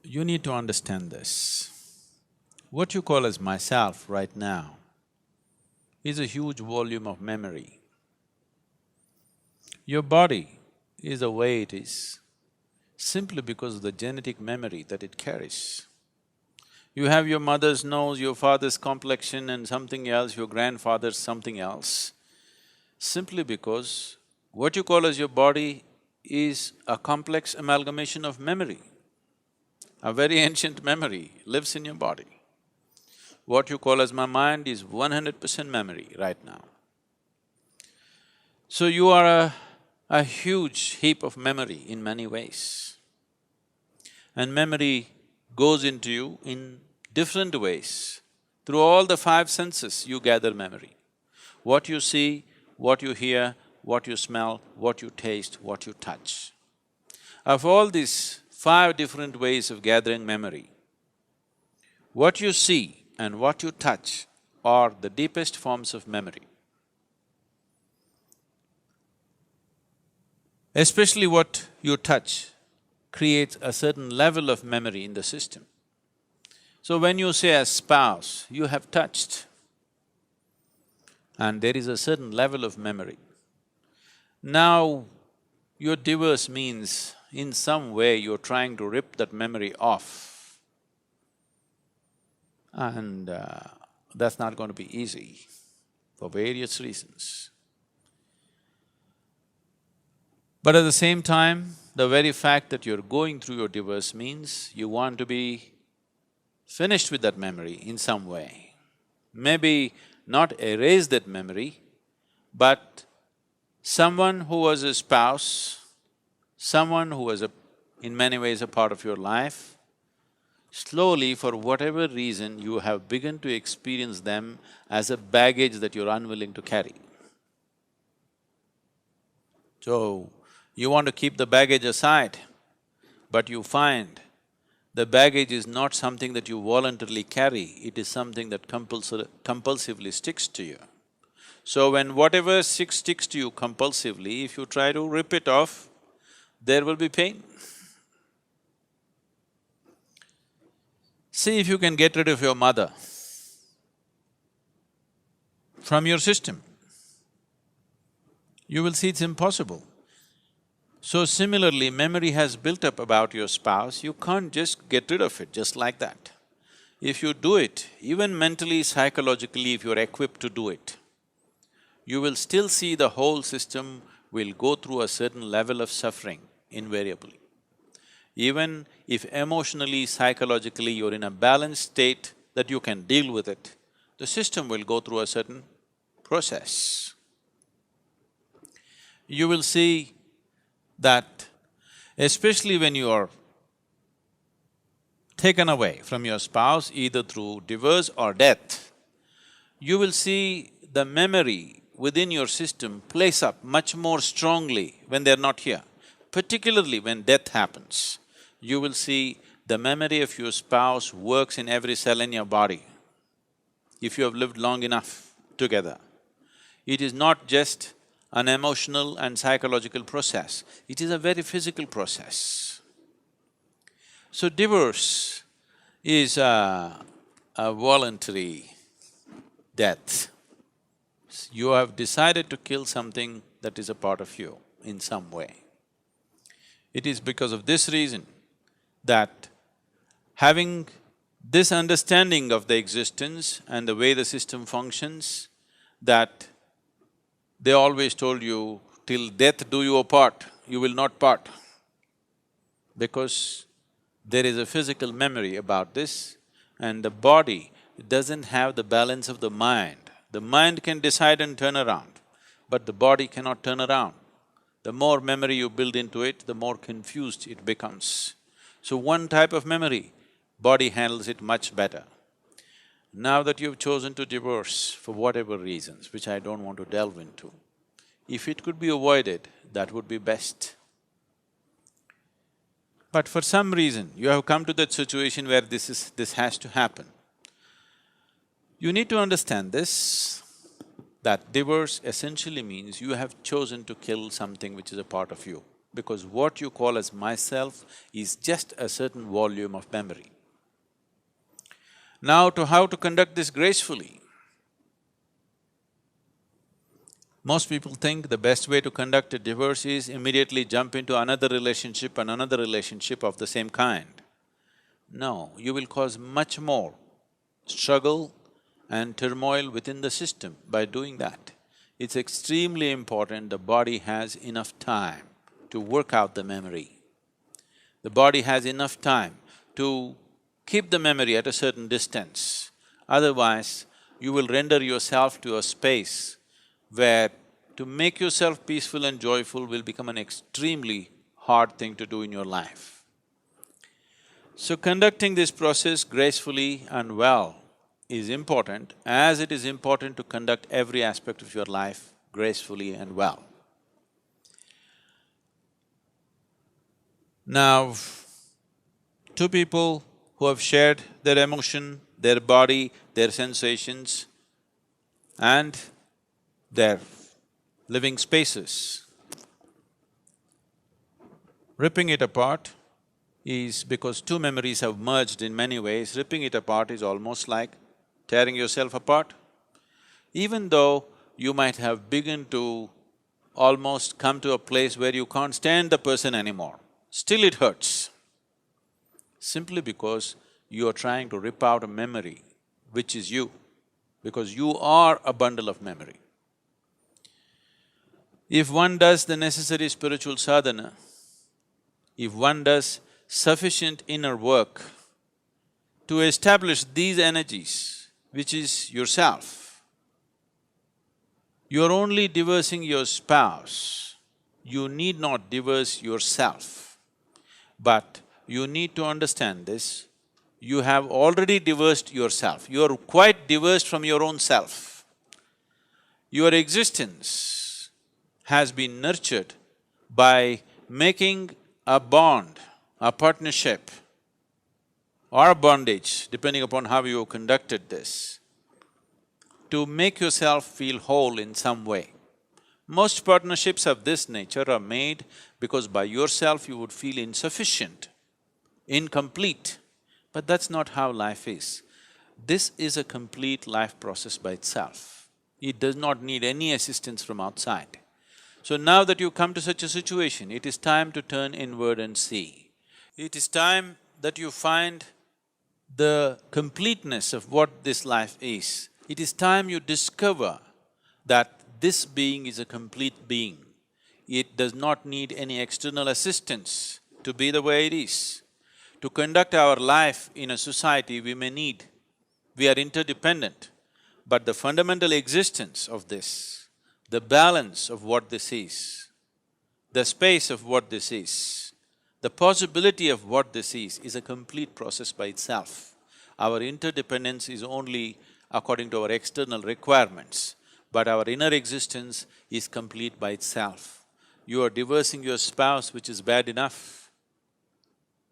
You need to understand this. What you call as myself right now is a huge volume of memory. Your body is the way it is simply because of the genetic memory that it carries. You have your mother's nose, your father's complexion and something else, your grandfather's something else, simply because what you call as your body is a complex amalgamation of memory. A very ancient memory lives in your body. What you call as my mind is 100% memory right now. So you are a huge heap of memory in many ways. And memory goes into you in different ways. Through all the five senses, you gather memory. What you see, what you hear, what you smell, what you taste, what you touch. Of all these five different ways of gathering memory, what you see and what you touch are the deepest forms of memory. Especially what you touch creates a certain level of memory in the system. So when you say a spouse, you have touched, and there is a certain level of memory. Now, your divorce means in some way you're trying to rip that memory off, and that's not going to be easy for various reasons. But at the same time, the very fact that you're going through your divorce means you want to be finished with that memory in some way. Maybe not erase that memory, but someone who was a spouse, someone who was in many ways a part of your life, slowly, for whatever reason, you have begun to experience them as a baggage that you're unwilling to carry. So, you want to keep the baggage aside, but you find the baggage is not something that you voluntarily carry, it is something that compulsively sticks to you. So when whatever sticks to you compulsively, if you try to rip it off, there will be pain. See if you can get rid of your mother from your system. You will see it's impossible. So similarly, memory has built up about your spouse, you can't just get rid of it just like that. If you do it, even mentally, psychologically, if you're equipped to do it, you will still see the whole system will go through a certain level of suffering invariably. Even if emotionally, psychologically you're in a balanced state that you can deal with it, the system will go through a certain process. You will see that especially when you are taken away from your spouse, either through divorce or death, you will see the memory within your system plays up much more strongly when they're not here. Particularly when death happens, you will see the memory of your spouse works in every cell in your body, if you have lived long enough together. It is not just an emotional and psychological process, it is a very physical process. So divorce is a voluntary death. You have decided to kill something that is a part of you in some way. It is because of this reason that having this understanding of the existence and the way the system functions, that they always told you, till death do you apart, you will not part. Because there is a physical memory about this, and the body doesn't have the balance of the mind. The mind can decide and turn around, but the body cannot turn around. The more memory you build into it, the more confused it becomes. So one type of memory, body handles it much better. Now that you've chosen to divorce for whatever reasons, which I don't want to delve into, if it could be avoided, that would be best. But for some reason, you have come to that situation where this has to happen. You need to understand this, that divorce essentially means you have chosen to kill something which is a part of you. because what you call as myself is just a certain volume of memory. Now, to how to conduct this gracefully. Most people think the best way to conduct a divorce is immediately jump into another relationship and another relationship of the same kind. No, you will cause much more struggle and turmoil within the system by doing that. It's extremely important the body has enough time to work out the memory. The body has enough time to keep the memory at a certain distance. Otherwise, you will render yourself to a space where to make yourself peaceful and joyful will become an extremely hard thing to do in your life. So conducting this process gracefully and well is important, as it is important to conduct every aspect of your life gracefully and well. Now, two people who have shared their emotion, their body, their sensations and their living spaces. Ripping it apart is because two memories have merged in many ways. Ripping it apart is almost like tearing yourself apart. Even though you might have begun to almost come to a place where you can't stand the person anymore, still it hurts. Simply because you are trying to rip out a memory which is you, because you are a bundle of memory. If one does the necessary spiritual sadhana, if one does sufficient inner work to establish these energies, which is yourself, you are only divorcing your spouse, you need not divorce yourself. But you need to understand this, you have already divorced yourself, you are quite divorced from your own self. Your existence has been nurtured by making a bond, a partnership or a bondage, depending upon how you conducted this, to make yourself feel whole in some way. Most partnerships of this nature are made because by yourself you would feel insufficient, incomplete, but that's not how life is. This is a complete life process by itself. It does not need any assistance from outside. So now that you come to such a situation, it is time to turn inward and see. It is time that you find the completeness of what this life is. It is time you discover that this being is a complete being. It does not need any external assistance to be the way it is. To conduct our life in a society, we may need, we are interdependent, but the fundamental existence of this, the balance of what this is, the space of what this is, the possibility of what this is a complete process by itself. Our interdependence is only according to our external requirements, but our inner existence is complete by itself. You are divorcing your spouse, which is bad enough.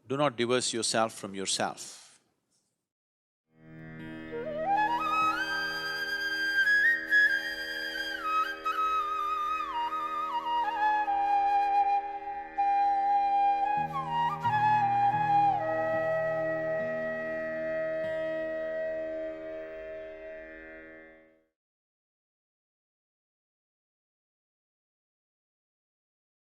Do not divorce yourself from yourself.